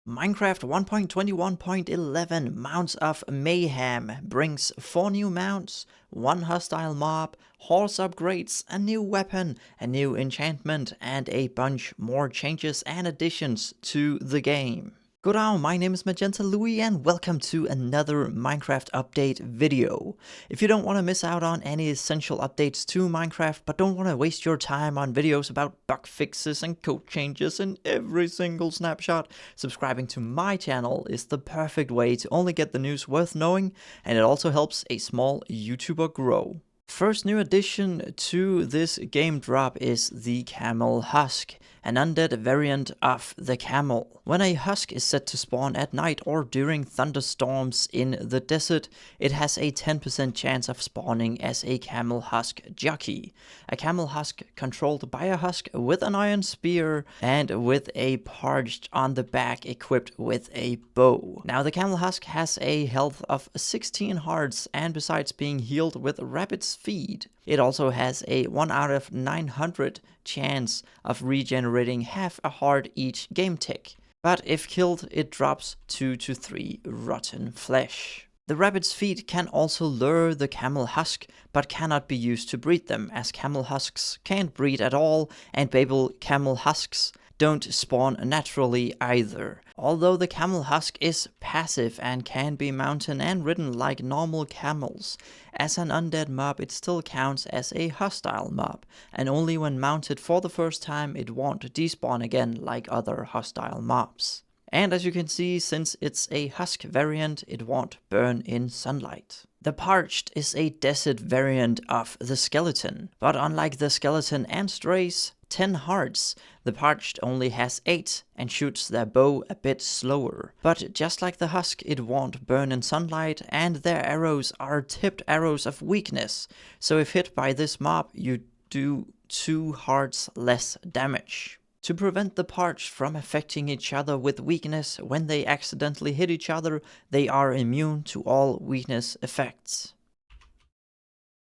Minecraft 1.21.11 Mounts of Mayhem brings 4 new mounts, 1 hostile mob, horse upgrades, a new weapon, a new enchantment, and a bunch more changes and additions to the game. Good on, my name is MagentaLewi and welcome to another Minecraft update video. If you don't want to miss out on any essential updates to Minecraft but don't want to waste your time on videos about bug fixes and code changes in every single snapshot, subscribing to my channel is the perfect way to only get the news worth knowing, and it also helps a small YouTuber grow. First new addition to this game drop is the Camel Husk, an undead variant of the camel. When a husk is set to spawn at night or during thunderstorms in the desert, it has a 10% chance of spawning as a camel husk jockey. A camel husk controlled by a husk with an iron spear and with a parched on the back equipped with a bow. Now the camel husk has a health of 16 hearts, and besides being healed with rapid speed, it also has a 1 out of 900 chance of regenerating half a heart each game tick. But if killed, it drops 2 to 3 rotten flesh. The rabbit's feet can also lure the camel husk, but cannot be used to breed them, as camel husks can't breed at all, and baby camel husks don't spawn naturally either. Although the camel husk is passive and can be mounted and ridden like normal camels, as an undead mob it still counts as a hostile mob, and only when mounted for the first time it won't despawn again like other hostile mobs. And as you can see, since it's a husk variant, it won't burn in sunlight. The Parched is a desert variant of the skeleton, but unlike the skeleton and strays, 10 hearts, the Parched only has 8 and shoots their bow a bit slower. But just like the husk, it won't burn in sunlight, and their arrows are tipped arrows of weakness, so if hit by this mob, you do 2 hearts less damage. To prevent the Parched from affecting each other with weakness, when they accidentally hit each other, they are immune to all weakness effects.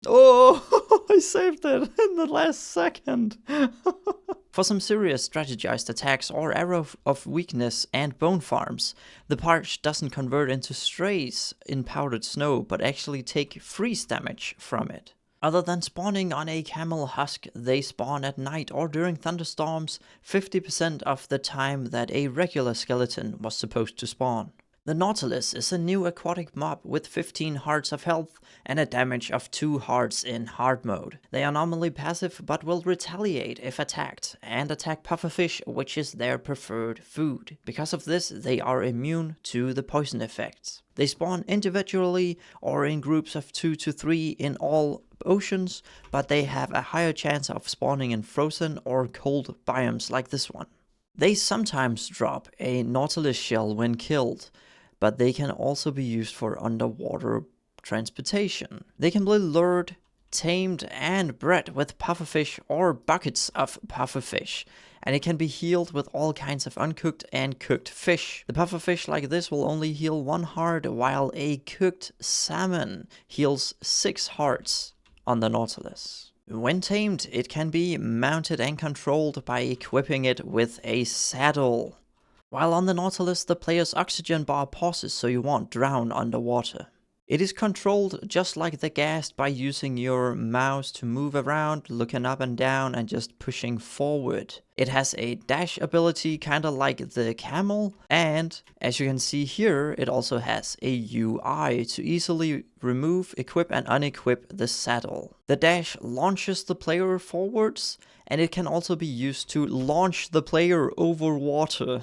Oh, I saved it in the last second. For some serious strategized attacks or arrow of weakness and bone farms, the Parched doesn't convert into strays in powdered snow, but actually take freeze damage from it. Other than spawning on a camel husk, they spawn at night or during thunderstorms 50% of the time that a regular skeleton was supposed to spawn. The Nautilus is a new aquatic mob with 15 hearts of health and a damage of 2 hearts in hard mode. They are normally passive but will retaliate if attacked, and attack pufferfish, which is their preferred food. Because of this, they are immune to the poison effects. They spawn individually or in groups of 2 to 3 in all oceans, but they have a higher chance of spawning in frozen or cold biomes like this one. They sometimes drop a Nautilus shell when killed, but they can also be used for underwater transportation. They can be lured, tamed, and bred with pufferfish or buckets of pufferfish, and it can be healed with all kinds of uncooked and cooked fish. The pufferfish like this will only heal 1 heart, while a cooked salmon heals 6 hearts on the Nautilus. When tamed, it can be mounted and controlled by equipping it with a saddle. While on the Nautilus, the player's oxygen bar pauses so you won't drown underwater. It is controlled just like the Ghast by using your mouse to move around, looking up and down, and just pushing forward. It has a dash ability kinda like the camel, and as you can see here, it also has a UI to easily remove, equip, and unequip the saddle. The dash launches the player forwards, and it can also be used to launch the player over water.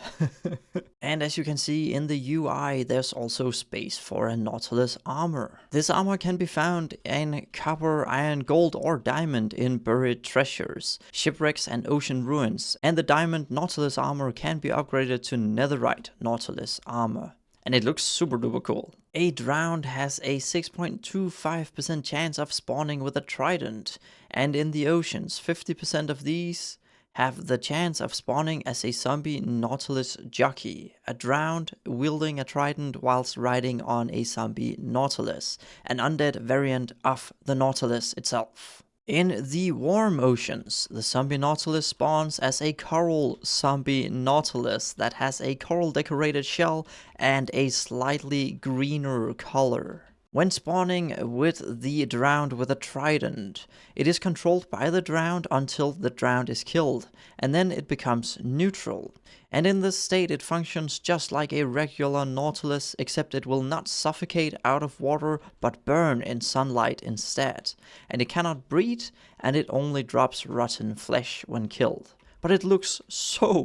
And as you can see in the UI, there's also space for a Nautilus armor. This armor can be found in copper, iron, gold, or diamond in buried treasures, shipwrecks, and ocean ruins, and the diamond Nautilus armor can be upgraded to netherite Nautilus armor. And it looks super duper cool. A drowned has a 6.25% chance of spawning with a trident, and in the oceans, 50% of these have the chance of spawning as a zombie Nautilus jockey, a drowned wielding a trident whilst riding on a zombie Nautilus, an undead variant of the Nautilus itself. In the warm oceans, the zombie Nautilus spawns as a coral zombie Nautilus that has a coral decorated shell and a slightly greener color. When spawning with the drowned with a trident, it is controlled by the drowned until the drowned is killed, and then it becomes neutral. And in this state it functions just like a regular Nautilus, except it will not suffocate out of water but burn in sunlight instead. And it cannot breathe, and it only drops rotten flesh when killed. But it looks so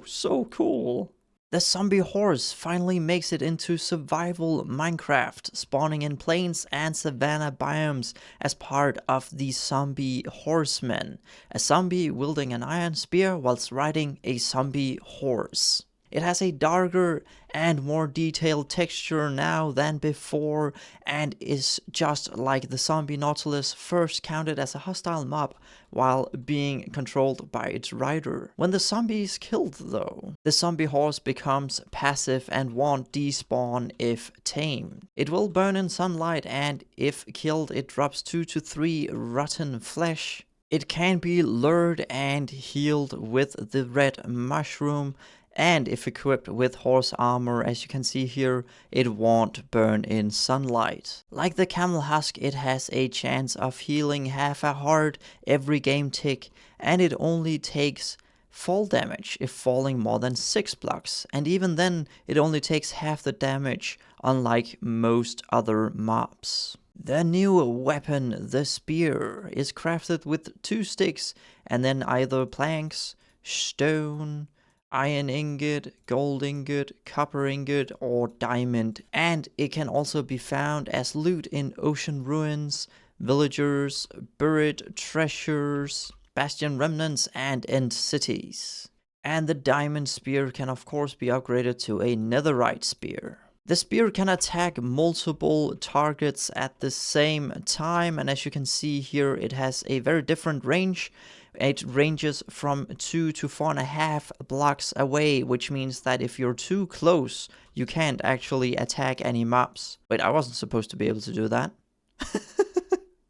cool. The zombie horse finally makes it into survival Minecraft, spawning in plains and savanna biomes as part of the zombie horsemen, a zombie wielding an iron spear whilst riding a zombie horse. It has a darker and more detailed texture now than before, and is just like the zombie Nautilus, first counted as a hostile mob while being controlled by its rider. When the zombie is killed though, the zombie horse becomes passive and won't despawn if tamed. It will burn in sunlight, and if killed it drops 2 to 3 rotten flesh. It can be lured and healed with the red mushroom, and if equipped with horse armor, as you can see here, it won't burn in sunlight. Like the Camel Husk, it has a chance of healing half a heart every game tick, and it only takes fall damage if falling more than 6 blocks, and even then it only takes half the damage, unlike most other mobs. The new weapon, the spear, is crafted with 2 sticks and then either planks, stone, iron ingot, gold ingot, copper ingot, or diamond, and it can also be found as loot in ocean ruins, villagers, buried treasures, bastion remnants, and end cities. And the diamond spear can of course be upgraded to a netherite spear. The spear can attack multiple targets at the same time, and as you can see here, it has a very different range. It ranges from 2 to 4.5 blocks away, which means that if you're too close, you can't actually attack any mobs. Wait, I wasn't supposed to be able to do that.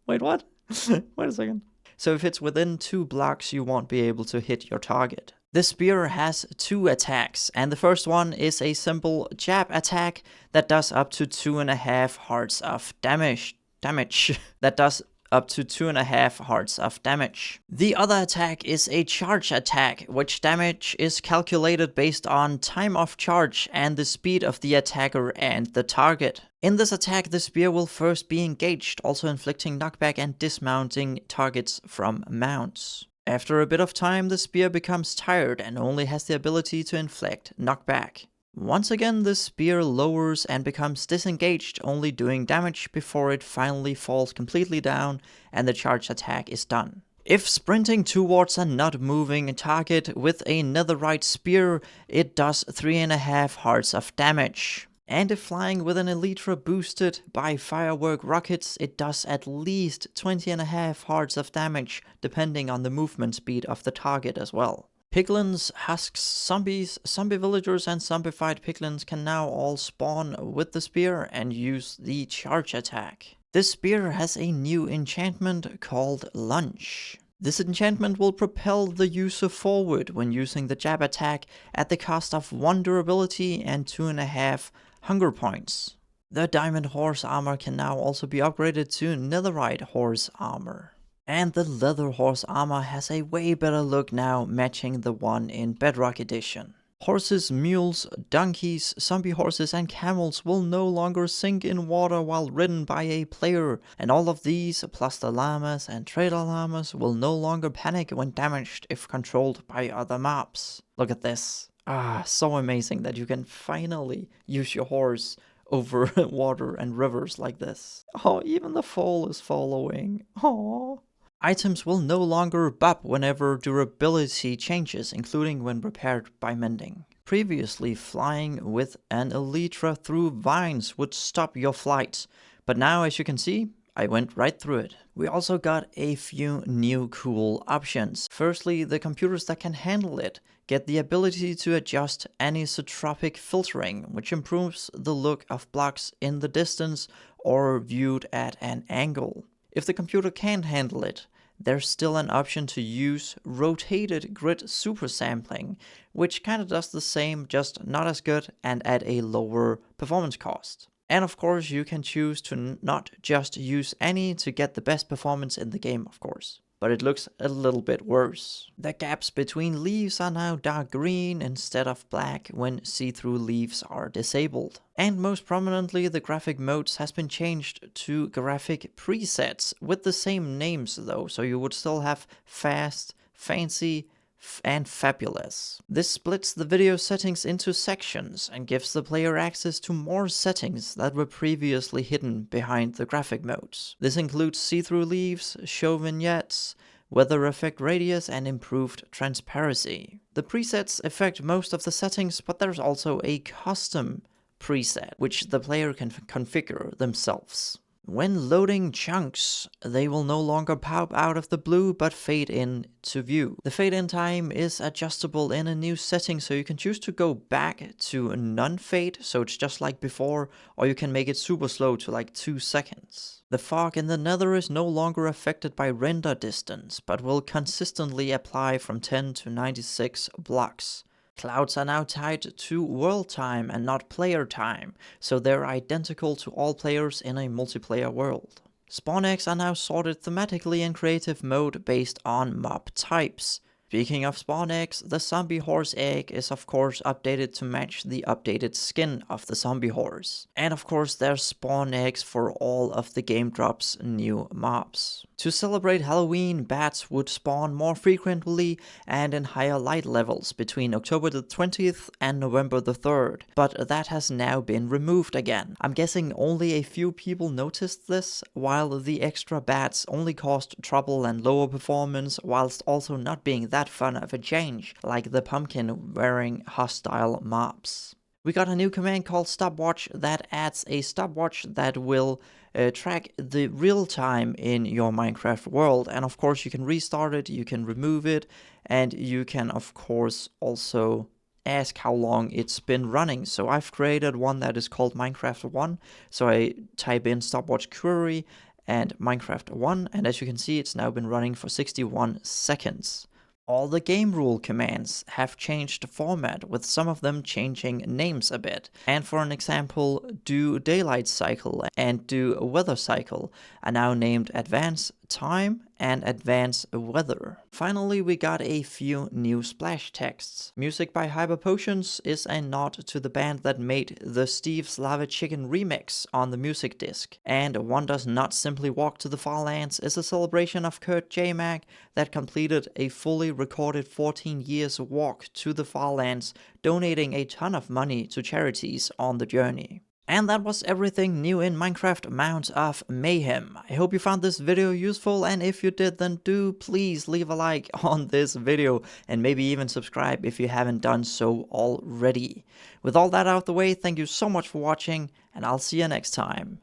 Wait, what? Wait a second. So if it's within 2 blocks, you won't be able to hit your target. The spear has 2 attacks, and the first one is a simple jab attack that does up to 2.5 hearts of damage. That does up to 2.5 hearts of damage. The other attack is a charge attack, which damage is calculated based on time of charge and the speed of the attacker and the target. In this attack, the spear will first be engaged, also inflicting knockback and dismounting targets from mounts. After a bit of time, the spear becomes tired and only has the ability to inflict knockback. Once again, the spear lowers and becomes disengaged, only doing damage before it finally falls completely down and the charge attack is done. If sprinting towards a not moving target with a netherite spear, it does 3.5 hearts of damage. And if flying with an elytra boosted by firework rockets, it does at least 20.5 hearts of damage, depending on the movement speed of the target as well. Piglins, husks, zombies, zombie villagers, and zombified piglins can now all spawn with the spear and use the charge attack. This spear has a new enchantment called Lunge. This enchantment will propel the user forward when using the jab attack at the cost of 1 durability and 2.5 hunger points. The diamond horse armor can now also be upgraded to netherite horse armor. And the leather horse armor has a way better look now, matching the one in Bedrock Edition. Horses, mules, donkeys, zombie horses, and camels will no longer sink in water while ridden by a player, and all of these, plus the llamas and trader llamas, will no longer panic when damaged if controlled by other mobs. Look at this. So amazing that you can finally use your horse over water and rivers like this. Oh, even the fall is following. Aww. Items will no longer bop whenever durability changes, including when repaired by mending. Previously, flying with an elytra through vines would stop your flight, but now, as you can see, I went right through it. We also got a few new cool options. Firstly, the computers that can handle it get the ability to adjust anisotropic filtering, which improves the look of blocks in the distance or viewed at an angle. If the computer can't handle it, there's still an option to use rotated grid super sampling, which kind of does the same, just not as good and at a lower performance cost. And of course, you can choose to not just use any to get the best performance in the game, of course. But it looks a little bit worse. The gaps between leaves are now dark green instead of black when see-through leaves are disabled. And most prominently, the graphic modes has been changed to graphic presets with the same names though, so you would still have fast, fancy, and fabulous. This splits the video settings into sections and gives the player access to more settings that were previously hidden behind the graphic modes. This includes see-through leaves, show vignettes, weather effect radius, and improved transparency. The presets affect most of the settings, but there's also a custom preset, which the player can configure themselves. When loading chunks, they will no longer pop out of the blue but fade in to view. The fade in time is adjustable in a new setting, so you can choose to go back to non-fade, so it's just like before, or you can make it super slow to like 2 seconds. The fog in the nether is no longer affected by render distance, but will consistently apply from 10 to 96 blocks. Clouds are now tied to world time and not player time, so they're identical to all players in a multiplayer world. Spawn eggs are now sorted thematically in creative mode based on mob types. Speaking of spawn eggs, the zombie horse egg is of course updated to match the updated skin of the zombie horse. And of course there's spawn eggs for all of the game drops new mobs. To celebrate Halloween, bats would spawn more frequently and in higher light levels between October the 20th and November the 3rd, but that has now been removed again. I'm guessing only a few people noticed this, while the extra bats only caused trouble and lower performance, whilst also not being that fun of a change, like the pumpkin wearing hostile mobs. We got a new command called stopwatch that adds a stopwatch that will track the real time in your Minecraft world, and of course you can restart it, you can remove it, and you can of course also ask how long it's been running. So I've created one that is called Minecraft 1, so I type in stopwatch query and Minecraft 1, and as you can see it's now been running for 61 seconds. All the game rule commands have changed format, with some of them changing names a bit. And for an example, do daylight cycle and do weather cycle are now named advance time and advance weather. Finally, we got a few new splash texts. Music by Hyper Potions is a nod to the band that made the Steve's Lava Chicken remix on the music disc. And One Does Not Simply Walk to the Far Lands is a celebration of Kurt J-Mag that completed a fully recorded 14 years walk to the Far Lands, donating a ton of money to charities on the journey. And that was everything new in Minecraft Mounts of Mayhem. I hope you found this video useful, and if you did, then do please leave a like on this video and maybe even subscribe if you haven't done so already. With all that out of the way, thank you so much for watching, and I'll see you next time.